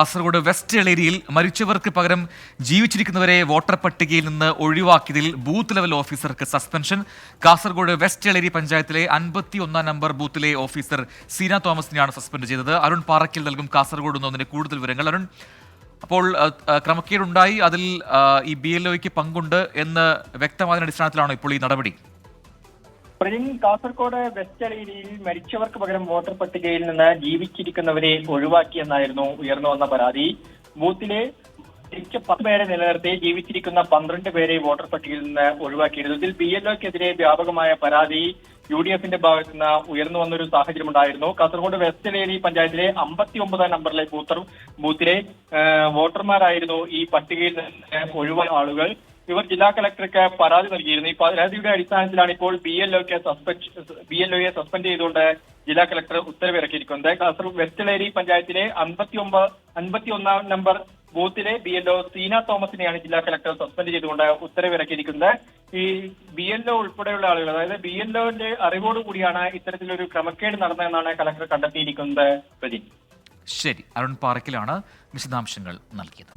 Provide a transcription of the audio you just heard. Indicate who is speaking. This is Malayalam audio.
Speaker 1: കാസർഗോഡ് വെസ്റ്റ് എളേരിയിൽ മരിച്ചവർക്ക് പകരം ജീവിച്ചിരിക്കുന്നവരെ വോട്ടർ പട്ടികയിൽ നിന്ന് ഒഴിവാക്കിയതിൽ ബൂത്ത് ലെവൽ ഓഫീസർക്ക് സസ്പെൻഷൻ. കാസർഗോഡ് വെസ്റ്റ് എളേരി പഞ്ചായത്തിലെ 51 നമ്പർ ബൂത്തിലെ ഓഫീസർ സീന തോമസിനെയാണ് സസ്പെൻഡ് ചെയ്തത്. അരുൺ പാറയ്ക്കൽ നൽകും കാസർഗോഡ് നിന്നതിന്റെ കൂടുതൽ വിവരങ്ങൾ. അരുൺ, അപ്പോൾ ക്രമക്കേടുണ്ടായി, അതിൽ ഈ BLOയ്ക്ക് പങ്കുണ്ട് എന്ന് വ്യക്തമായതിന്റെ അടിസ്ഥാനത്തിലാണോ ഇപ്പോൾ ഈ നടപടി?
Speaker 2: കാസർഗോഡ് വെസ്റ്റ് എളേരിയിൽ മരിച്ചവർക്ക് പകരം വോട്ടർ പട്ടികയിൽ നിന്ന് ജീവിച്ചിരിക്കുന്നവരെ ഒഴിവാക്കിയെന്നായിരുന്നു ഉയർന്നു വന്ന പരാതി. ബൂത്തിലെ മരിച്ച 10 പേരെ നിലനിർത്തി ജീവിച്ചിരിക്കുന്ന 12 പേരെ വോട്ടർ പട്ടികയിൽ നിന്ന് ഒഴിവാക്കിയിരുന്നു. ഇതിൽ BLOയ്ക്കെതിരെ വ്യാപകമായ പരാതി UDFന്റെ ഭാഗത്ത് നിന്ന് ഉയർന്നു വന്നൊരു സാഹചര്യമുണ്ടായിരുന്നു. കാസർഗോഡ് വെസ്റ്റ് എളേരി പഞ്ചായത്തിലെ 59 നമ്പറിലെ ബൂത്തിലെ വോട്ടർമാരായിരുന്നു ഈ പട്ടികയിൽ നിന്ന് ഒഴിവായ ആളുകൾ. ഇവർ ജില്ലാ കളക്ടർക്ക് പരാതി നൽകിയിരുന്നു. ഈ പരാതിയുടെ അടിസ്ഥാനത്തിലാണ് ഇപ്പോൾ BLOയെ സസ്പെൻഡ് ചെയ്തുകൊണ്ട് ജില്ലാ കളക്ടർ ഉത്തരവിറക്കിയിരിക്കുന്നത്. കാസർഗോഡ് വെസ്റ്റ് എളേരി പഞ്ചായത്തിലെ 51 നമ്പർ ബൂത്തിലെ BLO സീന തോമസിനെയാണ് ജില്ലാ കളക്ടർ സസ്പെൻഡ് ചെയ്തുകൊണ്ട് ഉത്തരവിറക്കിയിരിക്കുന്നത്. ഈ BLO ഉൾപ്പെടെയുള്ള ആളുകൾ, അതായത് BLOന്റെ അറിവോടുകൂടിയാണ് ഇത്തരത്തിലൊരു ക്രമക്കേട് നടന്നതെന്നാണ് കളക്ടർ കണ്ടെത്തിയിരിക്കുന്നത്.
Speaker 1: ശരി, അരുൺ പാറയ്ക്കലാണ് വിശദാംശങ്ങൾ നൽകിയത്.